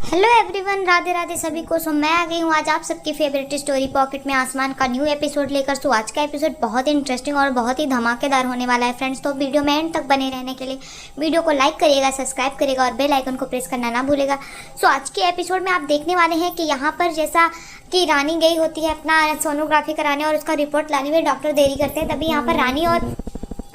Hello everyone, Radhe Radhe सभी को। सो मैं आ गई हूँ आज आप सबकी फेवरेट स्टोरी पॉकेट में आसमान का न्यू एपिसोड लेकर। सो आज का एपिसोड बहुत ही इंटरेस्टिंग और बहुत ही धमाकेदार होने वाला है फ्रेंड्स। तो वीडियो में एंड तक बने रहने के लिए वीडियो को लाइक करिएगा, सब्सक्राइब करिएगा और बेल आइकन को प्रेस करना ना भूलेगा। सो आज के एपिसोड में आप देखने वाले हैं कि यहाँ पर जैसा कि रानी गई होती है अपना सोनोग्राफी कराने और उसका रिपोर्ट लाने में डॉक्टर देरी करते हैं, तभी यहाँ पर रानी और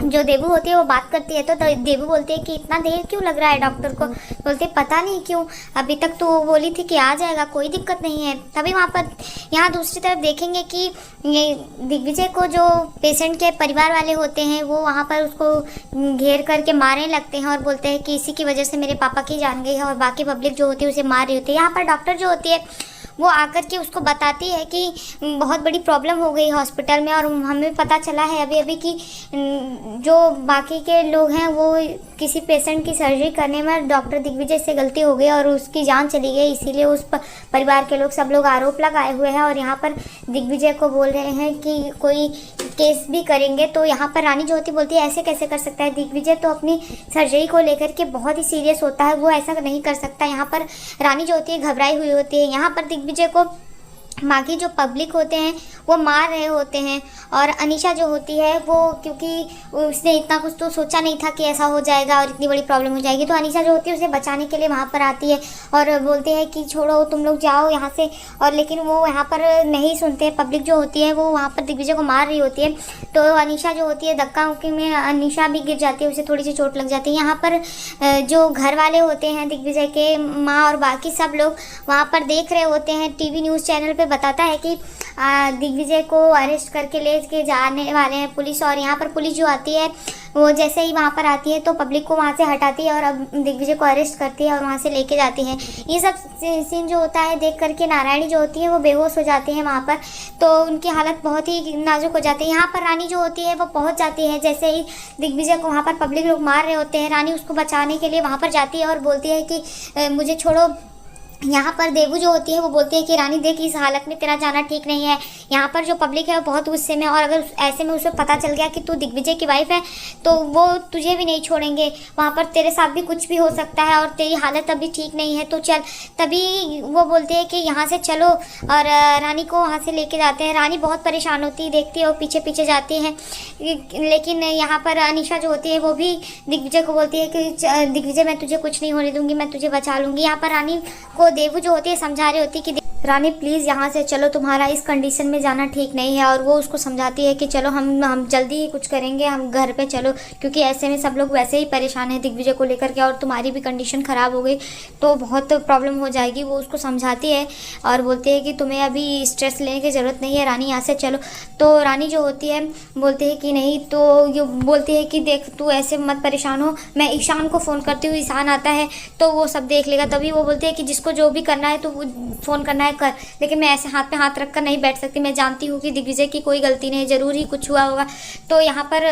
जो देवू होती है वो बात करती है। तो देवू बोलती है कि इतना देर क्यों लग रहा है डॉक्टर को। बोलते पता नहीं क्यों, अभी तक तो वो बोली थी कि आ जाएगा, कोई दिक्कत नहीं है। तभी वहाँ पर यहाँ दूसरी तरफ देखेंगे कि ये दिग्विजय को जो पेशेंट के परिवार वाले होते हैं वो वहाँ पर उसको घेर करके मारने लगते हैं और बोलते हैं कि इसी की वजह से मेरे पापा की जान गई है और बाकी पब्लिक जो होती है उसे मार रही होती है। यहाँ पर डॉक्टर जो होती है वो आकर के उसको बताती है कि बहुत बड़ी प्रॉब्लम हो गई हॉस्पिटल में और हमें पता चला है अभी अभी कि जो बाकी के लोग हैं वो किसी पेशेंट की सर्जरी करने में डॉक्टर दिग्विजय से गलती हो गई और उसकी जान चली गई, इसीलिए उस परिवार के लोग सब लोग आरोप लगाए हुए हैं और यहाँ पर दिग्विजय को बोल रहे हैं कि कोई केस भी करेंगे। तो यहाँ पर रानी जो होती बोलती है ऐसे कैसे कर सकता है, दिग्विजय तो अपनी सर्जरी को लेकर के बहुत ही सीरियस होता है, वो ऐसा नहीं कर सकता। यहाँ पर रानी जो होती है घबराई हुई होती है। यहाँ पर दिग्विजय को बाकी जो पब्लिक होते हैं वो मार रहे होते हैं और अनीशा जो होती है वो क्योंकि उसने इतना कुछ तो सोचा नहीं था कि ऐसा हो जाएगा और इतनी बड़ी प्रॉब्लम हो जाएगी, तो अनीशा जो होती है उसे बचाने के लिए वहाँ पर आती है और बोलती है कि छोड़ो तुम लोग जाओ यहाँ से, और लेकिन वो यहाँ पर नहीं सुनते। पब्लिक जो होती है वो वहाँ पर दिग्विजय को मार रही होती है, तो अनीशा जो होती है धक्का मुक्की में अनीशा भी गिर जाती है, उसे थोड़ी सी चोट लग जाती है। यहाँ पर जो घर वाले होते हैं दिग्विजय के, माँ और बाकी सब लोग वहाँ पर देख रहे होते हैं। टीवी न्यूज़ चैनल पे बताता है कि दिग्विजय को अरेस्ट करके ले के जाने वाले हैं पुलिस, और यहाँ पर पुलिस जो आती है वो जैसे ही वहाँ पर आती है तो पब्लिक को वहाँ से हटाती है और अब दिग्विजय को अरेस्ट करती है और वहाँ से लेके जाती है। ये सब सीन जो होता है देख करके नारायणी जो होती है वो बेहोश हो जाती है वहाँ पर, तो उनकी हालत बहुत ही नाजुक हो जाती है। यहाँ पर रानी जो होती है वो पहुँच जाती है, जैसे ही दिग्विजय को वहाँ पर पब्लिक लोग मार रहे होते हैं रानी उसको बचाने के लिए वहाँ पर जाती है और बोलती है कि मुझे छोड़ो। यहाँ पर देवू जो होती है वो बोलती है कि रानी देख इस हालत में तेरा जाना ठीक नहीं है, यहाँ पर जो पब्लिक है वो बहुत गुस्से में, और अगर ऐसे में उसे पता चल गया कि तू दिग्विजय की वाइफ है तो वो तुझे भी नहीं छोड़ेंगे, वहाँ पर तेरे साथ भी कुछ भी हो सकता है और तेरी हालत अभी ठीक नहीं है, तो चल। तभी वो बोलते हैं कि यहाँ से चलो और रानी को वहाँ से लेके जाते हैं। रानी बहुत परेशान होती है, देखती है और पीछे पीछे जाती है, लेकिन यहाँ पर अनीशा जो होती है वो भी दिग्विजय को बोलती है कि दिग्विजय मैं तुझे कुछ नहीं होने दूंगी, मैं तुझे बचा लूँगी। यहाँ पर रानी को देवू जो होती है समझा रही होती है कि रानी प्लीज़ यहाँ से चलो, तुम्हारा इस कंडीशन में जाना ठीक नहीं है, और वो उसको समझाती है कि चलो हम जल्दी ही कुछ करेंगे, हम घर पे चलो, क्योंकि ऐसे में सब लोग वैसे ही परेशान हैं दिग्विजय को लेकर के और तुम्हारी भी कंडीशन ख़राब हो गई तो बहुत प्रॉब्लम हो जाएगी। वो उसको समझाती है और बोलती है कि तुम्हें अभी स्ट्रेस लेने की ज़रूरत नहीं है, रानी यहाँ से चलो। तो रानी जो होती है बोलती है कि नहीं, तो ये बोलती है कि देख तू ऐसे मत परेशान हो, मैं ईशान को फ़ोन करती हूँ, ईशान आता है तो वो सब देख लेगा। तभी वो बोलती है कि जिसको जो भी करना है तो वो फ़ोन करना है कर, लेकिन मैं ऐसे हाथ पे हाथ रख कर नहीं बैठ सकती, मैं जानती हूँ कि दिग्विजय की कोई गलती नहीं, ज़रूर ही कुछ हुआ होगा। तो यहाँ पर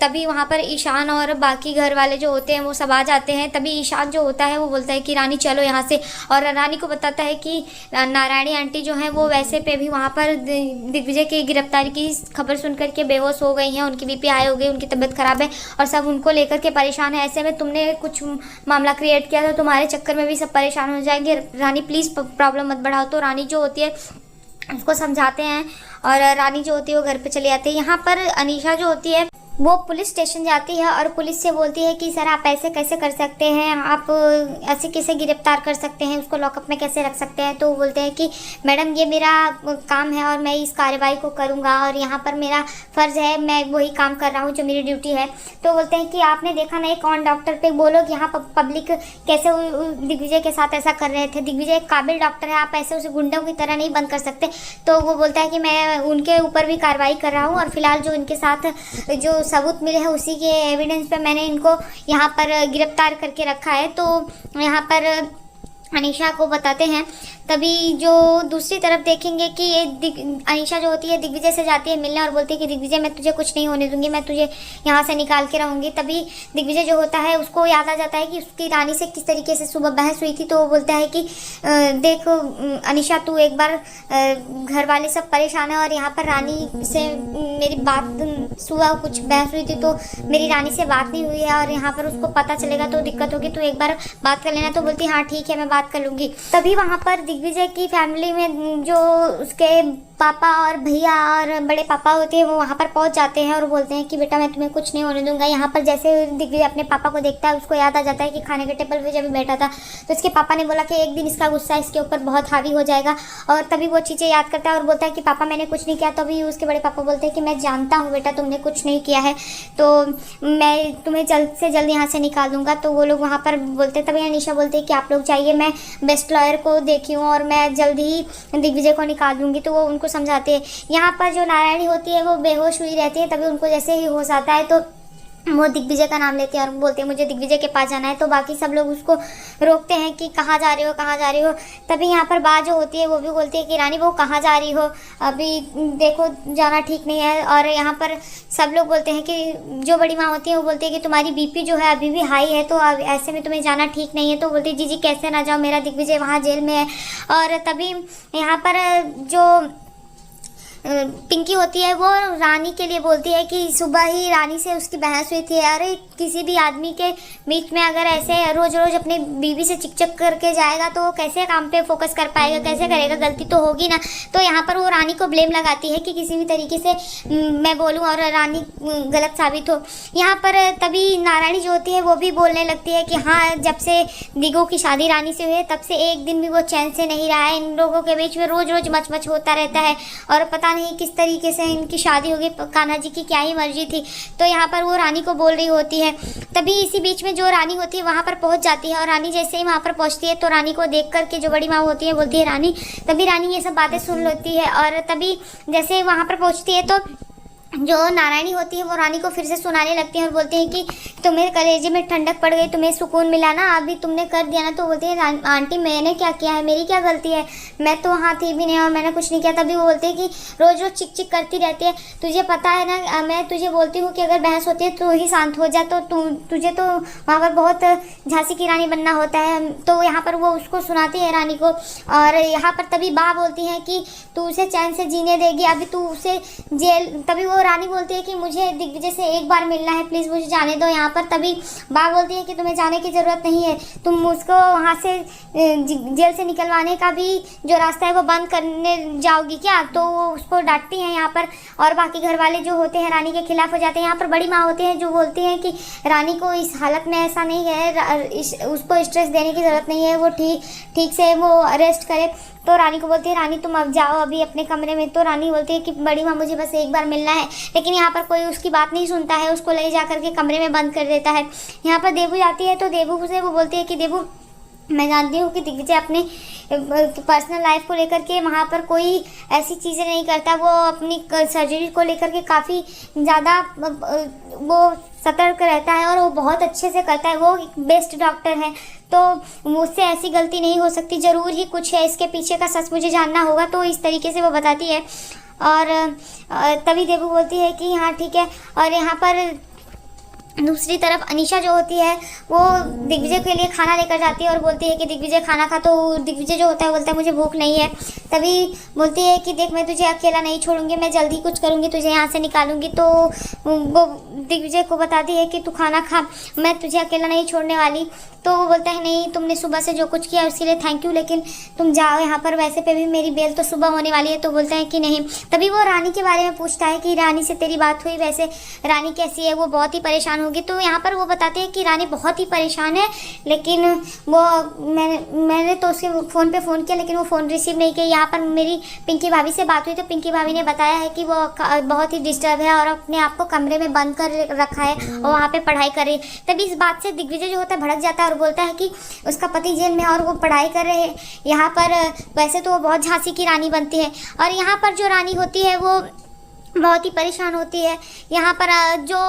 तभी वहाँ पर ईशान और बाकी घर वाले जो होते हैं वो सब आ जाते हैं। तभी ईशान जो होता है वो बोलता है कि रानी चलो यहाँ से, और रानी को बताता है कि नारायणी आंटी जो है वो वैसे पे भी वहाँ पर दिग्विजय की गिरफ्तारी की खबर सुन करके बेहोश हो गई हैं, उनकी बीपी हाई हो गई, उनकी तबीयत ख़राब है और सब उनको लेकर के परेशान है। ऐसे में तुमने कुछ मामला क्रिएट किया तो तुम्हारे चक्कर में भी सब परेशान हो जाएंगे, रानी प्लीज़ प्रॉब्लम मत बढ़ाओ। तो रानी जो होती है उसको समझाते हैं और रानी जो होती है वो घर पे चले जाते हैं। यहाँ पर अनीशा जो होती है वो पुलिस स्टेशन जाती है और पुलिस से बोलती है कि सर आप ऐसे कैसे कर सकते हैं, आप ऐसे कैसे गिरफ्तार कर सकते हैं, उसको लॉकअप में कैसे रख सकते हैं। तो वो बोलते हैं कि मैडम ये मेरा काम है और मैं इस कार्रवाई को करूँगा और यहाँ पर मेरा फ़र्ज़ है, मैं वही काम कर रहा हूँ जो मेरी ड्यूटी है। तो बोलते हैं कि आपने देखा नहीं कौन डॉक्टर पे, बोलो कि यहाँ पब्लिक कैसे दिग्विजय के साथ ऐसा कर रहे थे, दिग्विजय एक काबिल डॉक्टर है, आप ऐसे उसे गुंडों की तरह नहीं बंद कर सकते। तो वो बोलता है कि मैं उनके ऊपर भी कार्रवाई कर रहा हूँ और फिलहाल जो इनके साथ जो सबूत मिले हैं उसी के एविडेंस पे मैंने इनको यहाँ पर गिरफ्तार करके रखा है। तो यहाँ पर अनीशा को बताते हैं। तभी जो दूसरी तरफ देखेंगे कि ये अनीशा जो होती है दिग्विजय से जाती है मिलने और बोलती है कि दिग्विजय मैं तुझे कुछ नहीं होने दूंगी, मैं तुझे यहाँ से निकाल के रहूँगी। तभी दिग्विजय जो होता है उसको याद आ जाता है कि उसकी रानी से किस तरीके से सुबह बहस हुई थी। तो वो बोलता है कि देख अनीशा तू एक बार, घर वाले सब परेशान है और यहाँ पर रानी से मेरी बात सुबह कुछ बहस हुई थी तो मेरी रानी से बात नहीं हुई है और यहाँ पर उसको पता चलेगा तो दिक्कत होगी, तो एक बार बात कर लेना। तो बोलती हाँ ठीक है मैं बात बात कर लूँगी। तभी वहाँ पर दिग्विजय की फैमिली में जो उसके पापा और भैया और बड़े पापा होते हैं वो वहाँ पर पहुँच जाते हैं और बोलते हैं कि बेटा मैं तुम्हें कुछ नहीं होने दूंगा। यहाँ पर जैसे दिग्विजय अपने पापा को देखता है उसको याद आ जाता है कि खाने के टेबल पे जब बैठा था तो इसके पापा ने बोला कि एक दिन इसका गुस्सा इसके ऊपर बहुत हावी हो जाएगा, और तभी वो चीज़ें याद करता है और बोलता है कि पापा मैंने कुछ नहीं किया। तभी उसके बड़े पापा बोलते हैं कि मैं जानता हूँ बेटा तुमने कुछ नहीं किया है, तो मैं तुम्हें जल्द से जल्द यहाँ से निकाल दूंगा। तो वो लोग वहाँ पर बोलते हैं, तभी अनीशा बोलते हैं कि आप लोग जाइए, मैं बेस्ट लॉयर को देखी हूँ और मैं जल्द ही दिग्विजय को निकाल दूंगी। तो वो उनको समझाते हैं। यहाँ पर जो नारायणी होती है वो बेहोश हुई रहती है, तभी उनको जैसे ही होश आता है तो वो दिग्विजय का नाम लेते हैं और बोलते हैं मुझे दिग्विजय के पास जाना है। तो बाकी सब लोग उसको रोकते हैं कि कहाँ जा रहे हो, कहाँ जा रहे हो। तभी यहाँ पर बात जो होती है वो भी बोलती है कि रानी वो कहाँ जा रही हो, अभी देखो जाना ठीक नहीं है। और यहाँ पर सब लोग बोलते हैं कि जो बड़ी माँ होती है वो बोलती है कि तुम्हारी बीपी जो है अभी भी हाई है, तो ऐसे में तुम्हें जाना ठीक नहीं है। तो बोलती है जी कैसे ना जाओ, मेरा दिग्विजय वहाँ जेल में है। और तभी यहाँ पर जो पिंकी होती है वो रानी के लिए बोलती है कि सुबह ही रानी से उसकी बहस हुई थी, अरे किसी भी आदमी के बीच में अगर ऐसे रोज रोज अपनी बीवी से चिकचिक करके जाएगा तो वो कैसे काम पे फोकस कर पाएगा, कैसे करेगा, गलती तो होगी ना। तो यहाँ पर वो रानी को ब्लेम लगाती है कि किसी भी तरीके से मैं बोलूँ और रानी गलत साबित हो। यहाँ पर तभी नारायणी जो होती है वो भी बोलने लगती है कि हाँ जब से दिगो की शादी रानी से हुई है तब से एक दिन भी वो चैन से नहीं रहा है, इन लोगों के बीच में रोज रोज मच होता रहता है और पता नहीं किस तरीके से इनकी शादी होगी, कान्हा जी की क्या ही मर्जी थी। तो यहाँ पर वो रानी को बोल रही होती है। तभी इसी बीच में जो रानी होती है वहाँ पर पहुँच जाती है और रानी जैसे ही वहाँ पर पहुँचती है तो रानी को देख करके जो बड़ी माँ होती है बोलती है रानी। तभी रानी ये सब बातें सुन लेती है और तभी जैसे वहाँ पर पहुँचती है तो जो नारायणी होती है वो रानी को फिर से सुनाने लगती है और बोलती है कि तुम्हें कलेजे में ठंडक पड़ गई, तुम्हें सुकून मिला ना, अभी तुमने कर दिया ना। तो बोलती है आंटी मैंने क्या किया है, मेरी क्या गलती है, मैं तो वहाँ थी भी नहीं और मैंने कुछ नहीं किया। तभी वो बोलती है कि रोज रोज चिक चिक करती रहती है, तुझे पता है ना मैं तुझे बोलती हूँ कि अगर बहस होती है तो ही शांत हो जा, तो तुझे तो वहाँ पर बहुत झांसी की रानी बनना होता है। तो यहाँ पर वो उसको सुनाती है रानी को। और यहाँ पर तभी बा बोलती है कि तू उसे चैन से जीने देगी, अभी तू उसे जेल। तभी वो रानी बोलती है कि मुझे दिग्विजय से एक बार मिलना है, प्लीज़ मुझे जाने दो। यहाँ पर तभी बा बोलती है कि तुम्हें जाने की ज़रूरत नहीं है, तुम उसको वहाँ से जेल से निकलवाने का भी जो रास्ता है वो बंद करने जाओगी क्या। तो वो उसको डांटती हैं यहाँ पर। और बाकी घर वाले जो होते हैं रानी के खिलाफ हो जाते हैं। यहाँ पर बड़ी माँ होती है जो बोलती हैं कि रानी को इस हालत में ऐसा नहीं है, उसको स्ट्रेस देने की ज़रूरत नहीं है, वो ठीक से वो रेस्ट करे। तो रानी को बोलती है रानी तुम अब जाओ अभी अपने कमरे में। तो रानी बोलती है कि बड़ी माँ मुझे बस एक बार मिलना है, लेकिन यहाँ पर कोई उसकी बात नहीं सुनता है, उसको ले जा करके कमरे में बंद कर देता है। यहाँ पर देवू जाती है तो देवू से वो बोलती है कि देवू मैं जानती हूँ कि दिग्विजय अपने पर्सनल लाइफ को लेकर के वहाँ पर कोई ऐसी चीज़ें नहीं करता, वो अपनी सर्जरी को लेकर के काफ़ी ज़्यादा वो सतर्क रहता है और वो बहुत अच्छे से करता है, वो एक बेस्ट डॉक्टर है, तो मुझसे ऐसी गलती नहीं हो सकती, ज़रूर ही कुछ है इसके पीछे का, सच मुझे जानना होगा। तो इस तरीके से वो बताती है। और तभी देवू बोलती है कि हाँ ठीक है। और यहाँ पर दूसरी तरफ अनीशा जो होती है वो दिग्विजय के लिए खाना लेकर जाती है और बोलती है कि दिग्विजय खाना खा। तो दिग्विजय जो होता है बोलता है मुझे भूख नहीं है। तभी बोलती है कि देख मैं तुझे अकेला नहीं छोड़ूंगी, मैं जल्दी कुछ करूंगी, तुझे यहाँ से निकालूंगी। तो वो दिग्विजय को बताती है कि तू खाना खा, मैं तुझे अकेला नहीं छोड़ने वाली। तो वो बोलता है नहीं तुमने सुबह से जो कुछ किया उसके लिए थैंक यू, लेकिन तुम जाओ यहाँ पर, वैसे पे भी मेरी बेल तो सुबह होने वाली है। तो बोलता है कि नहीं। तभी वो रानी के बारे में पूछता है कि रानी से तेरी बात हुई, वैसे रानी कैसी है, वो बहुत ही परेशान होगी। तो यहाँ पर वो बताते हैं कि रानी बहुत ही परेशान है, लेकिन वो मैंने तो उसके फ़ोन पे फ़ोन किया लेकिन वो फ़ोन रिसीव नहीं किया। यहाँ पर मेरी पिंकी भाभी से बात हुई तो पिंकी भाभी ने बताया है कि वो बहुत ही डिस्टर्ब है और अपने आप को कमरे में बंद कर रखा है और वहाँ पे पढ़ाई कर रही है। तभी इस बात से दिग्विजय जो होता है भड़क जाता है और बोलता है कि उसका पति जेल में और वो पढ़ाई कर रहे हैं यहाँ पर, वैसे तो वो बहुत झांसी की रानी बनती है। और यहाँ पर जो रानी होती है वो बहुत ही परेशान होती है। यहाँ पर जो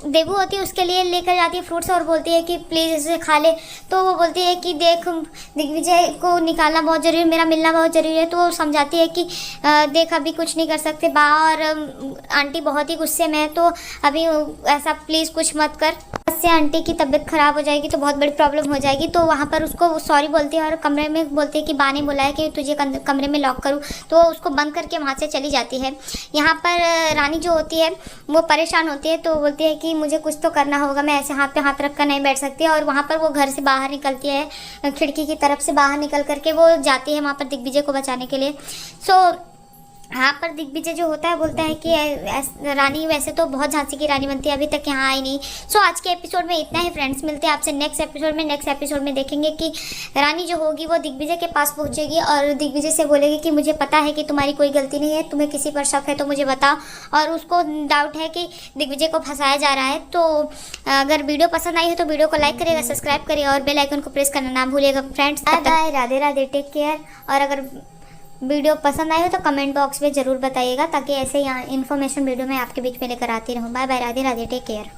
देवू होती है उसके लिए लेकर जाती है फ्रूट्स और बोलती है कि प्लीज़ इसे खा ले। तो वो बोलती है कि देख दिग्विजय को निकालना बहुत ज़रूरी है, मेरा मिलना बहुत ज़रूरी है। तो वो समझाती है कि देख अभी कुछ नहीं कर सकते, बा और आंटी बहुत ही गुस्से में है, तो अभी ऐसा प्लीज़ कुछ मत कर, से आंटी की तबीयत ख़राब हो जाएगी तो बहुत बड़ी प्रॉब्लम हो जाएगी। तो वहाँ पर उसको सॉरी बोलती है और कमरे में बोलती है कि बा ने बोला है कि तुझे कमरे में लॉक करूँ, तो उसको बंद करके वहाँ से चली जाती है। यहाँ पर रानी जो होती है वो परेशान होती है, तो बोलती है कि मुझे कुछ तो करना होगा, मैं ऐसे हाथ पे हाथ रख कर नहीं बैठ सकती। और वहाँ पर वो घर से बाहर निकलती है, खिड़की की तरफ से बाहर निकल करके वो जाती है वहाँ पर दिग्विजय को बचाने के लिए। यहाँ पर दिग्विजय जो होता है बोलता है कि रानी वैसे तो बहुत झांसी की रानी बनती है, अभी तक यहाँ आई नहीं। आज के एपिसोड में इतना ही फ्रेंड्स, मिलते हैं आपसे नेक्स्ट एपिसोड में देखेंगे कि रानी जो होगी वो दिग्विजय के पास पहुँचेगी और दिग्विजय से बोलेगी कि मुझे पता है कि तुम्हारी कोई गलती नहीं है, तुम्हें किसी पर शक है तो मुझे बताओ। और उसको डाउट है कि दिग्विजय को फंसाया जा रहा है। तो अगर वीडियो पसंद आई हो तो वीडियो को लाइक करिएगा, सब्सक्राइब करिएगा और बेल आइकन को प्रेस करना ना भूलिएगा friends. Bye, Radhe Radhe, take care. और अगर वीडियो पसंद आए हो तो कमेंट बॉक्स में ज़रूर बताइएगा, ताकि ऐसे यहाँ इन्फॉर्मेशन वीडियो में आपके बीच में लेकर आती रहूँ। Bye bye, Radhe Radhe, take care.